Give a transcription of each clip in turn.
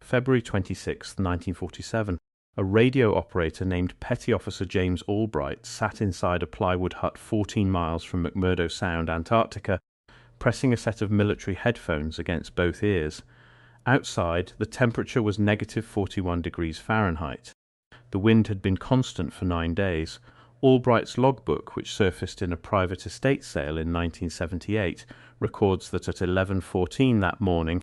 February 26, 1947. A radio operator named Petty Officer James Albright sat inside a plywood hut 14 miles from McMurdo Sound, Antarctica, pressing a set of military headphones against both ears. Outside, the temperature was negative 41 degrees Fahrenheit. The wind had been constant for 9 days. Albright's logbook, which surfaced in a private estate sale in 1978, records that at 11:14 that morning,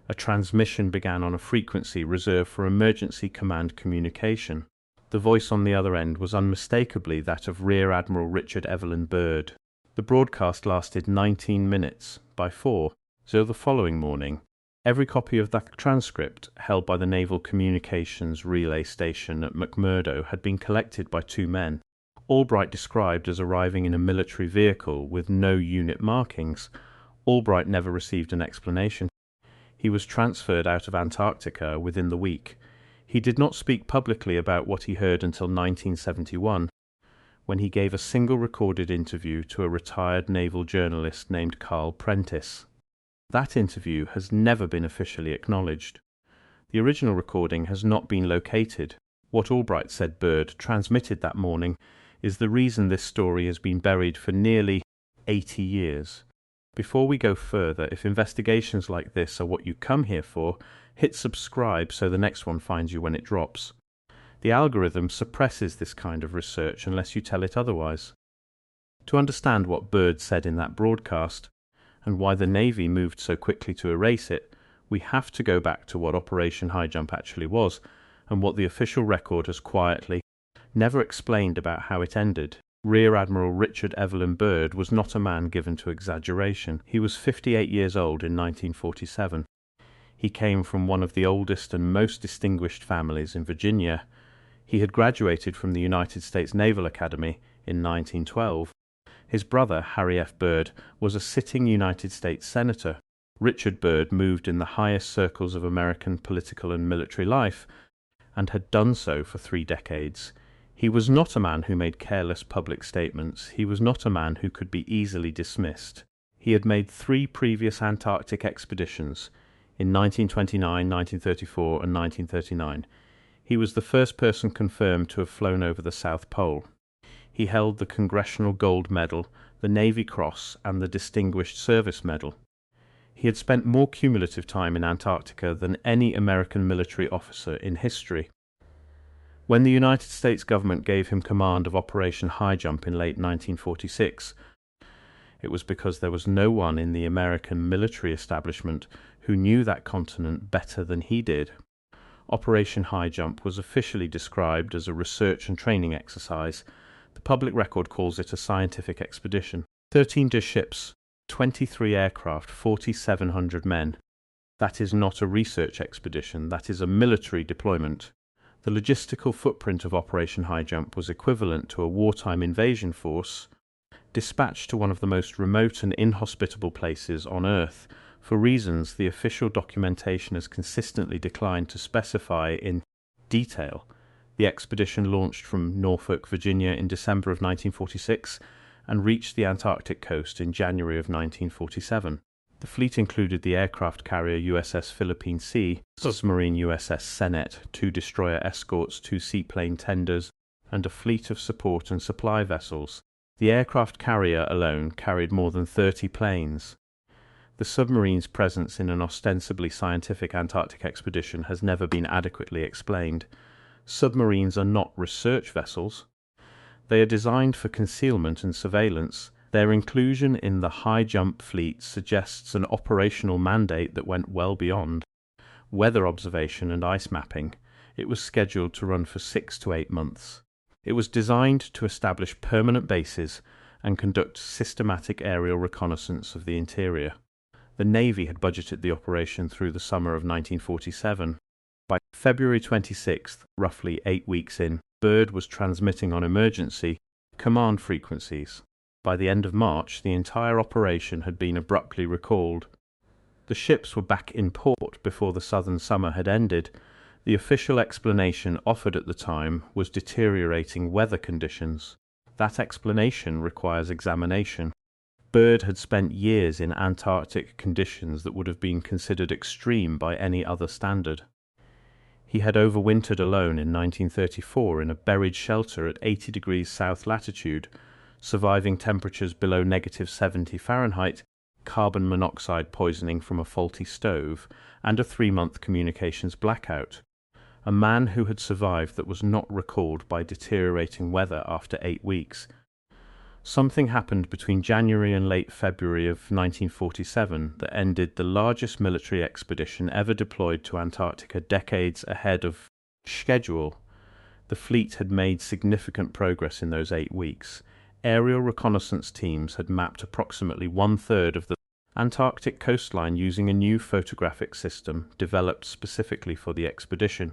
a transmission began on a frequency reserved for emergency command communication. The voice on the other end was unmistakably that of Rear Admiral Richard Evelyn Byrd. The broadcast lasted 19 minutes by 4, so the following morning, every copy of that transcript, held by the Naval Communications Relay Station at McMurdo, had been collected by 2 men. Albright described as arriving in a military vehicle with no unit markings. Albright never received an explanation. He was transferred out of Antarctica within the week. He did not speak publicly about what he heard until 1971, when he gave a single recorded interview to a retired naval journalist named Carl Prentice. That interview has never been officially acknowledged. The original recording has not been located. What Albright said Byrd transmitted that morning is the reason this story has been buried for nearly 80 years. Before we go further, if investigations like this are what you come here for, hit subscribe so the next one finds you when it drops. The algorithm suppresses this kind of research unless you tell it otherwise. To understand what Byrd said in that broadcast, and why the Navy moved so quickly to erase it, we have to go back to what Operation High Jump actually was, and what the official record has quietly never explained about how it ended. Rear Admiral Richard Evelyn Byrd was not a man given to exaggeration. He was 58 years old in 1947. He came from one of the oldest and most distinguished families in Virginia. He had graduated from the United States Naval Academy in 1912. His brother, Harry F. Byrd, was a sitting United States Senator. Richard Byrd moved in the highest circles of American political and military life, and had done so for 3 decades. He was not a man who made careless public statements. He was not a man who could be easily dismissed. He had made 3 previous Antarctic expeditions, in 1929, 1934, and 1939. He was the first person confirmed to have flown over the South Pole. He held the Congressional Gold Medal, the Navy Cross, and the Distinguished Service Medal. He had spent more cumulative time in Antarctica than any American military officer in history. When the United States government gave him command of Operation High Jump in late 1946, it was because there was no one in the American military establishment who knew that continent better than he did. Operation High Jump was officially described as a research and training exercise. The public record calls it a scientific expedition. 13 ships, 23 aircraft, 4,700 men. That is not a research expedition, that is a military deployment. The logistical footprint of Operation High Jump was equivalent to a wartime invasion force dispatched to one of the most remote and inhospitable places on Earth. For reasons the official documentation has consistently declined to specify in detail, the expedition launched from Norfolk, Virginia in December of 1946 and reached the Antarctic coast in January of 1947. The fleet included the aircraft carrier USS Philippine Sea, submarine USS Senet, 2 destroyer escorts, 2 seaplane tenders, and a fleet of support and supply vessels. The aircraft carrier alone carried more than 30 planes. The submarine's presence in an ostensibly scientific Antarctic expedition has never been adequately explained. Submarines are not research vessels. They are designed for concealment and surveillance. Their inclusion in the High Jump fleet suggests an operational mandate that went well beyond weather observation and ice mapping. It was scheduled to run for 6 to 8 months. It was designed to establish permanent bases and conduct systematic aerial reconnaissance of the interior. The Navy had budgeted the operation through the summer of 1947. By February 26th, roughly 8 weeks in, Byrd was transmitting on emergency command frequencies. By the end of March, the entire operation had been abruptly recalled. The ships were back in port before the southern summer had ended. The official explanation offered at the time was deteriorating weather conditions. That explanation requires examination. Byrd had spent years in Antarctic conditions that would have been considered extreme by any other standard. He had overwintered alone in 1934 in a buried shelter at 80 degrees south latitude, surviving temperatures below -70 Fahrenheit, carbon monoxide poisoning from a faulty stove, and a 3-month communications blackout. A man who had survived that was not recalled by deteriorating weather after 8 weeks. Something happened between January and late February of 1947 that ended the largest military expedition ever deployed to Antarctica decades ahead of schedule. The fleet had made significant progress in those 8 weeks. Aerial reconnaissance teams had mapped approximately 1/3 of the Antarctic coastline using a new photographic system developed specifically for the expedition.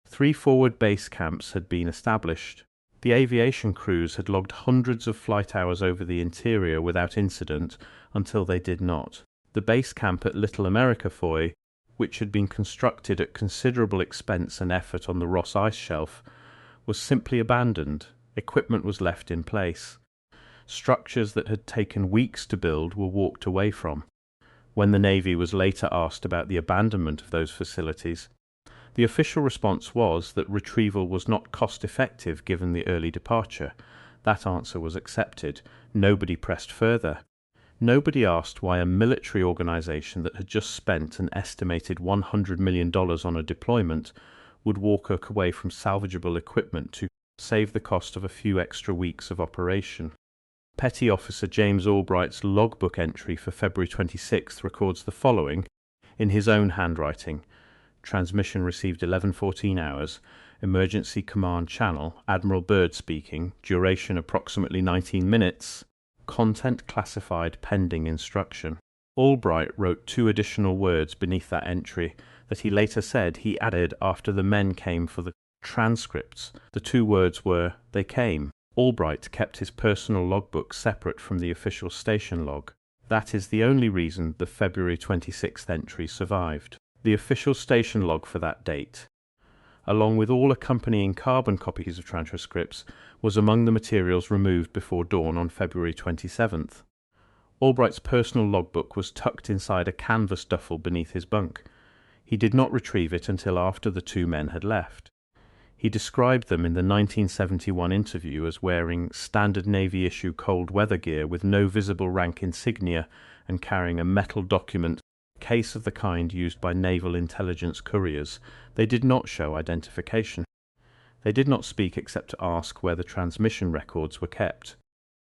3 forward base camps had been established. The aviation crews had logged hundreds of flight hours over the interior without incident until they did not. The base camp at Little America Foy, which had been constructed at considerable expense and effort on the Ross Ice Shelf, was simply abandoned. Equipment was left in place. Structures that had taken weeks to build were walked away from. When the Navy was later asked about the abandonment of those facilities, the official response was that retrieval was not cost-effective given the early departure. That answer was accepted. Nobody pressed further. Nobody asked why a military organization that had just spent an estimated $100 million on a deployment would walk away from salvageable equipment to save the cost of a few extra weeks of operation. Petty Officer James Albright's logbook entry for February 26th records the following, in his own handwriting. Transmission received 11:14 hours. Emergency command channel, Admiral Byrd speaking. Duration approximately 19 minutes. Content classified pending instruction. Albright wrote 2 additional words beneath that entry that he later said he added after the men came for the transcripts. The 2 words were, "They came." Albright kept his personal logbook separate from the official station log. That is the only reason the February 26th entry survived. The official station log for that date, along with all accompanying carbon copies of transcripts, was among the materials removed before dawn on February 27th. Albright's personal logbook was tucked inside a canvas duffel beneath his bunk. He did not retrieve it until after the 2 men had left. He described them in the 1971 interview as wearing standard Navy issue cold weather gear with no visible rank insignia and carrying a metal document case of the kind used by naval intelligence couriers. They did not show identification. They did not speak except to ask where the transmission records were kept.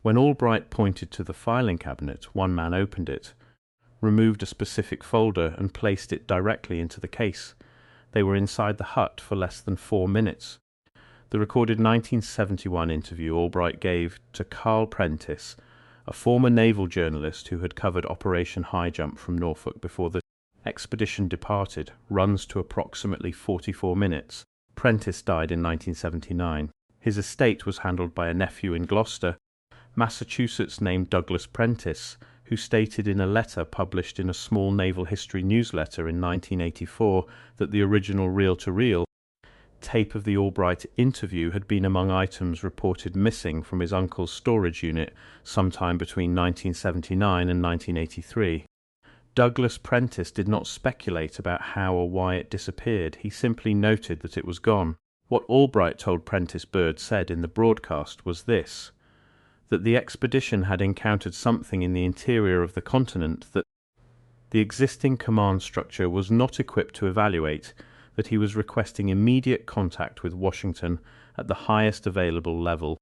When Albright pointed to the filing cabinet, one man opened it, removed a specific folder and placed it directly into the case. They were inside the hut for less than 4 minutes. The recorded 1971 interview Albright gave to Carl Prentice, a former naval journalist who had covered Operation High Jump from Norfolk before the expedition departed, runs to approximately 44 minutes. Prentice died in 1979. His estate was handled by a nephew in Gloucester, Massachusetts named Douglas Prentice, who stated in a letter published in a small naval history newsletter in 1984 that the original reel-to-reel tape of the Albright interview had been among items reported missing from his uncle's storage unit sometime between 1979 and 1983. Douglas Prentice did not speculate about how or why it disappeared. He simply noted that it was gone. What Albright told Prentice Byrd said in the broadcast was this, that the expedition had encountered something in the interior of the continent that the existing command structure was not equipped to evaluate, that he was requesting immediate contact with Washington at the highest available level,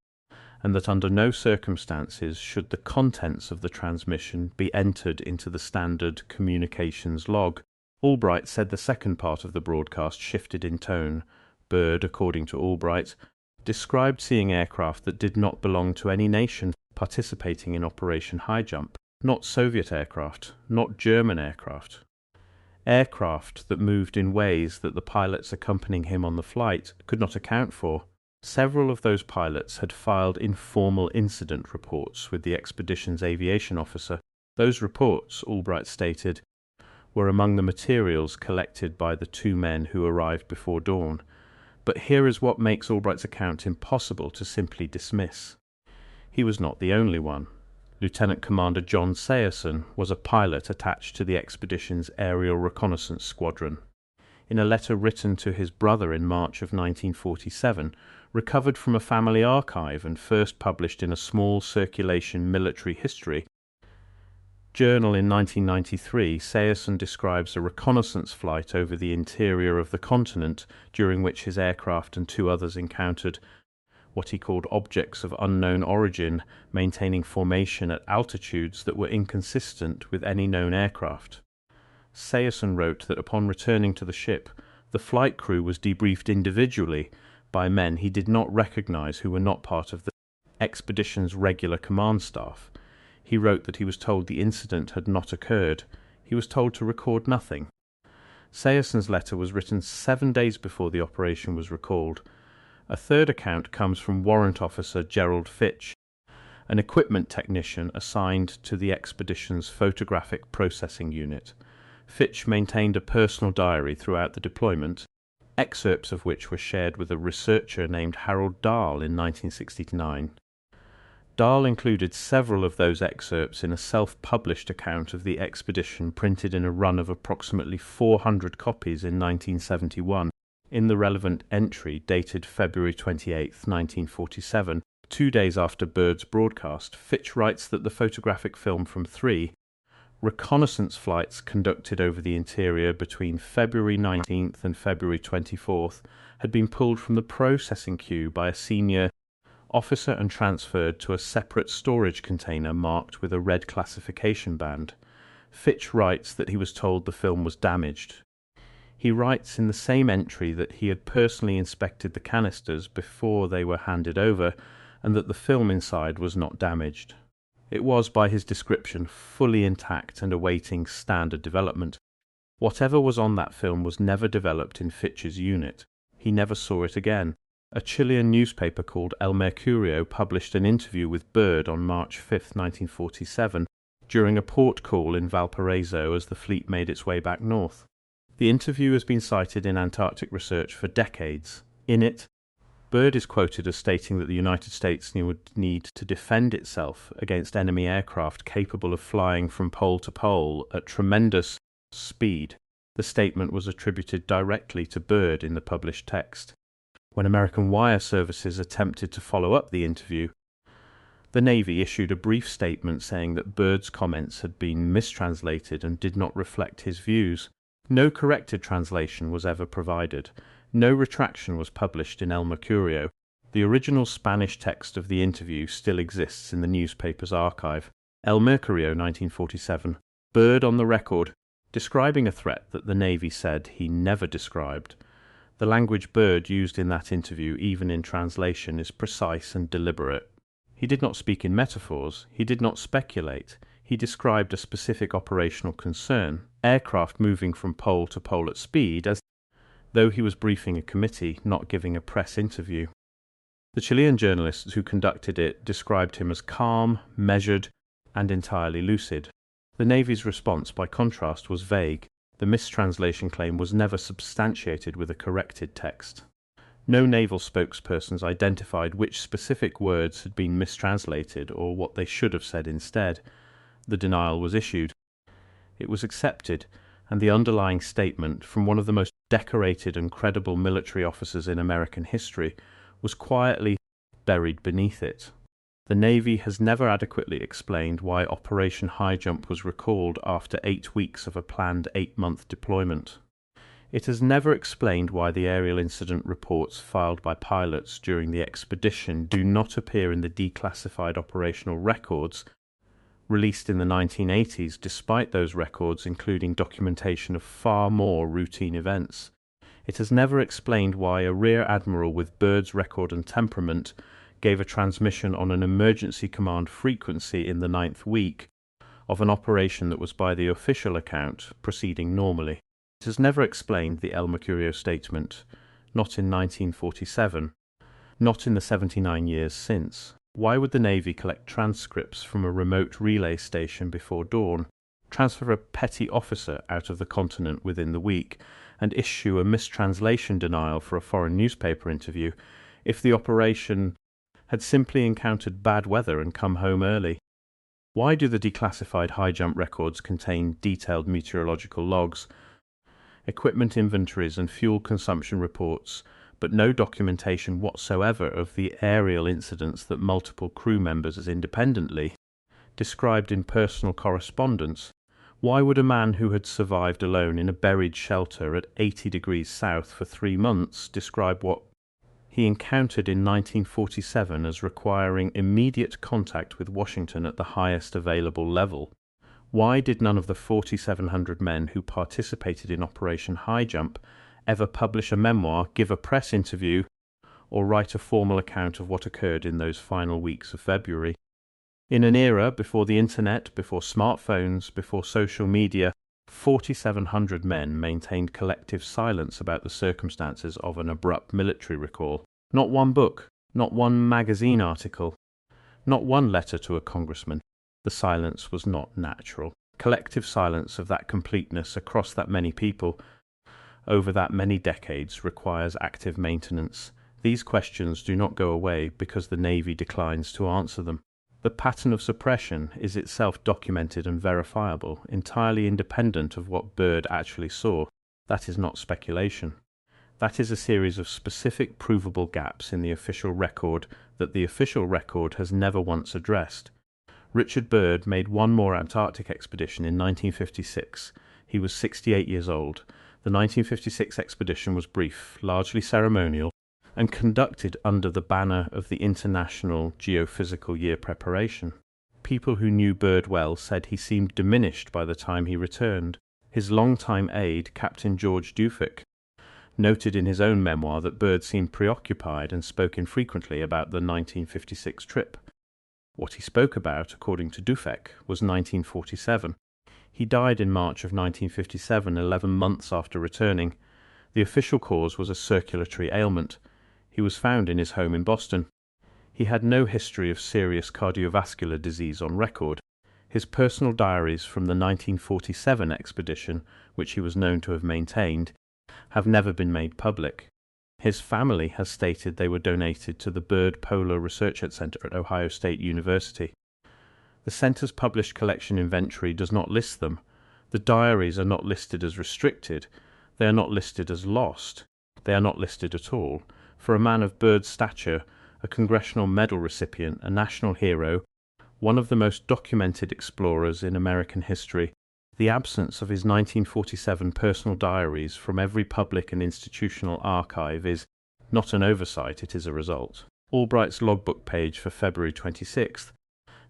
and that under no circumstances should the contents of the transmission be entered into the standard communications log. Albright said the second part of the broadcast shifted in tone. Byrd, according to Albright, described seeing aircraft that did not belong to any nation participating in Operation High Jump, not Soviet aircraft, not German aircraft. Aircraft that moved in ways that the pilots accompanying him on the flight could not account for. Several of those pilots had filed informal incident reports with the expedition's aviation officer. Those reports, Albright stated, were among the materials collected by the 2 men who arrived before dawn. But here is what makes Albright's account impossible to simply dismiss. He was not the only one. Lieutenant Commander John Sayerson was a pilot attached to the expedition's aerial reconnaissance squadron. in a letter written to his brother in March of 1947, recovered from a family archive and first published in a small circulation military history journal in 1993, Sayerson describes a reconnaissance flight over the interior of the continent during which his aircraft and two others encountered what he called objects of unknown origin, maintaining formation at altitudes that were inconsistent with any known aircraft. Sayerson wrote that upon returning to the ship, the flight crew was debriefed individually by men he did not recognize who were not part of the expedition's regular command staff. He wrote that he was told the incident had not occurred. He was told to record nothing. Sayerson's letter was written 7 days before the operation was recalled. A third account comes from Warrant Officer Gerald Fitch, an equipment technician assigned to the expedition's photographic processing unit. Fitch maintained a personal diary throughout the deployment, excerpts of which were shared with a researcher named Harold Dahl in 1969. Dahl included several of those excerpts in a self-published account of the expedition printed in a run of approximately 400 copies in 1971. In the relevant entry dated February 28, 1947, 2 days after Byrd's broadcast, Fitch writes that the photographic film from 3 reconnaissance flights conducted over the interior between February 19th and February 24th had been pulled from the processing queue by a senior officer and transferred to a separate storage container marked with a red classification band. Fitch writes that he was told the film was damaged. He writes in the same entry that he had personally inspected the canisters before they were handed over and that the film inside was not damaged. It was, by his description, fully intact and awaiting standard development. Whatever was on that film was never developed in Fitch's unit. He never saw it again. A Chilean newspaper called El Mercurio published an interview with Byrd on March 5, 1947, during a port call in Valparaiso as the fleet made its way back north. The interview has been cited in Antarctic research for decades. In it, Byrd is quoted as stating that the United States would need to defend itself against enemy aircraft capable of flying from pole to pole at tremendous speed. The statement was attributed directly to Byrd in the published text. When American wire services attempted to follow up the interview, the Navy issued a brief statement saying that Byrd's comments had been mistranslated and did not reflect his views. No corrected translation was ever provided. No retraction was published in El Mercurio. The original Spanish text of the interview still exists in the newspaper's archive. El Mercurio, 1947. Byrd on the record, describing a threat that the Navy said he never described. The language Byrd used in that interview, even in translation, is precise and deliberate. He did not speak in metaphors. He did not speculate. He described a specific operational concern, aircraft moving from pole to pole at speed, as though he was briefing a committee, not giving a press interview. The Chilean journalists who conducted it described him as calm, measured, and entirely lucid. The Navy's response, by contrast, was vague. The mistranslation claim was never substantiated with a corrected text. No naval spokespersons identified which specific words had been mistranslated or what they should have said instead. The denial was issued. It was accepted, and the underlying statement, from one of the most decorated and credible military officers in American history, was quietly buried beneath it. The Navy has never adequately explained why Operation High Jump was recalled after 8 weeks of a planned 8-month deployment. It has never explained why the aerial incident reports filed by pilots during the expedition do not appear in the declassified operational records released in the 1980s, despite those records including documentation of far more routine events. It has never explained why a rear admiral with Byrd's record and temperament gave a transmission on an emergency command frequency in the 9th week of an operation that was, by the official account, proceeding normally. It has never explained the El Mercurio statement, not in 1947, not in the 79 years since. Why would the Navy collect transcripts from a remote relay station before dawn, transfer a petty officer out of the continent within the week, and issue a mistranslation denial for a foreign newspaper interview if the operation had simply encountered bad weather and come home early? Why do the declassified high jump records contain detailed meteorological logs, equipment inventories and fuel consumption reports, but no documentation whatsoever of the aerial incidents that multiple crew members independently described in personal correspondence. Why would a man who had survived alone in a buried shelter at 80 degrees south for 3 months describe what he encountered in 1947 as requiring immediate contact with Washington at the highest available level? Why did none of the 4,700 men who participated in Operation High Jump ever publish a memoir, give a press interview, or write a formal account of what occurred in those final weeks of February? In an era before the internet, before smartphones, before social media, 4,700 men maintained collective silence about the circumstances of an abrupt military recall. Not one book, not one magazine article, not one letter to a congressman. The silence was not natural. Collective silence of that completeness across that many people over that many decades requires active maintenance. These questions do not go away because the Navy declines to answer them. The pattern of suppression is itself documented and verifiable, entirely independent of what Byrd actually saw. That is not speculation. That is a series of specific provable gaps in the official record that the official record has never once addressed. Richard Byrd made one more Antarctic expedition in 1956. He was 68 years old. The 1956 expedition was brief, largely ceremonial, and conducted under the banner of the International Geophysical Year Preparation. People who knew Byrd well said he seemed diminished by the time he returned. His longtime aide, Captain George Dufek, noted in his own memoir that Byrd seemed preoccupied and spoke infrequently about the 1956 trip. What he spoke about, according to Dufek, was 1947. He died in March of 1957, 11 months after returning. The official cause was a circulatory ailment. He was found in his home in Boston. He had no history of serious cardiovascular disease on record. His personal diaries from the 1947 expedition, which he was known to have maintained, have never been made public. His family has stated they were donated to the Byrd Polar Research Center at Ohio State University. The center's published collection inventory does not list them. The diaries are not listed as restricted. They are not listed as lost. They are not listed at all. For a man of Byrd's stature, a Congressional Medal recipient, a national hero, one of the most documented explorers in American history, the absence of his 1947 personal diaries from every public and institutional archive is not an oversight, it is a result. Albright's logbook page for February 26,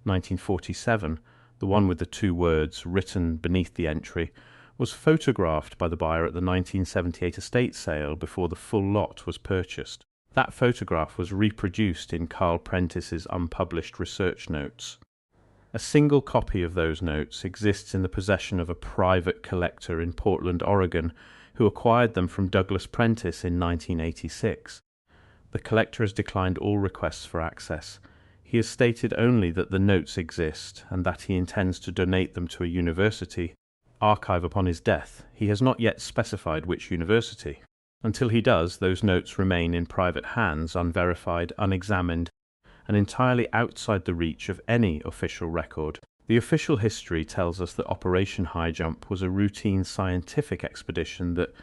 1947, the one with the 2 words written beneath the entry, was photographed by the buyer at the 1978 estate sale before the full lot was purchased. That photograph was reproduced in Carl Prentice's unpublished research notes. A single copy of those notes exists in the possession of a private collector in Portland, Oregon, who acquired them from Douglas Prentice in 1986. The collector has declined all requests for access. He has stated only that the notes exist and that he intends to donate them to a university archive upon his death. He has not yet specified which university. Until he does, those notes remain in private hands, unverified, unexamined, and entirely outside the reach of any official record. The official history tells us that Operation High Jump was a routine scientific expedition that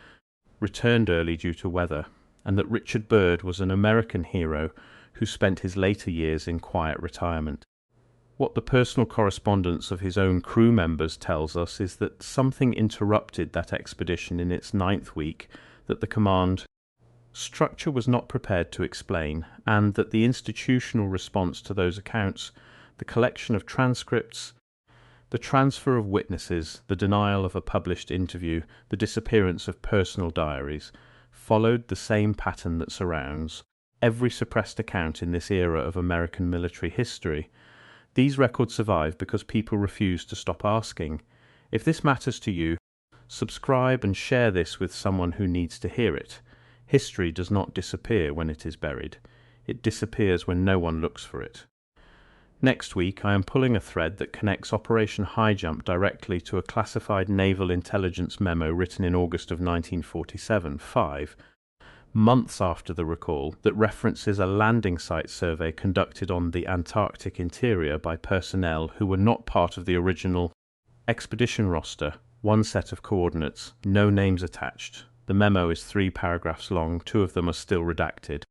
returned early due to weather, and that Richard Byrd was an American hero who spent his later years in quiet retirement. What the personal correspondence of his own crew members tells us is that something interrupted that expedition in its 9th week that the command structure was not prepared to explain, and that the institutional response to those accounts, the collection of transcripts, the transfer of witnesses, the denial of a published interview, the disappearance of personal diaries, followed the same pattern that surrounds every suppressed account in this era of American military history. These records survive because people refuse to stop asking. If this matters to you, subscribe and share this with someone who needs to hear it. History does not disappear when it is buried. It disappears when no one looks for it. Next week, I am pulling a thread that connects Operation High Jump directly to a classified naval intelligence memo written in August of 1947, 5 months after the recall, that references a landing site survey conducted on the Antarctic interior by personnel who were not part of the original expedition roster. one set of coordinates, no names attached. The memo is 3 paragraphs long, 2 of them are still redacted.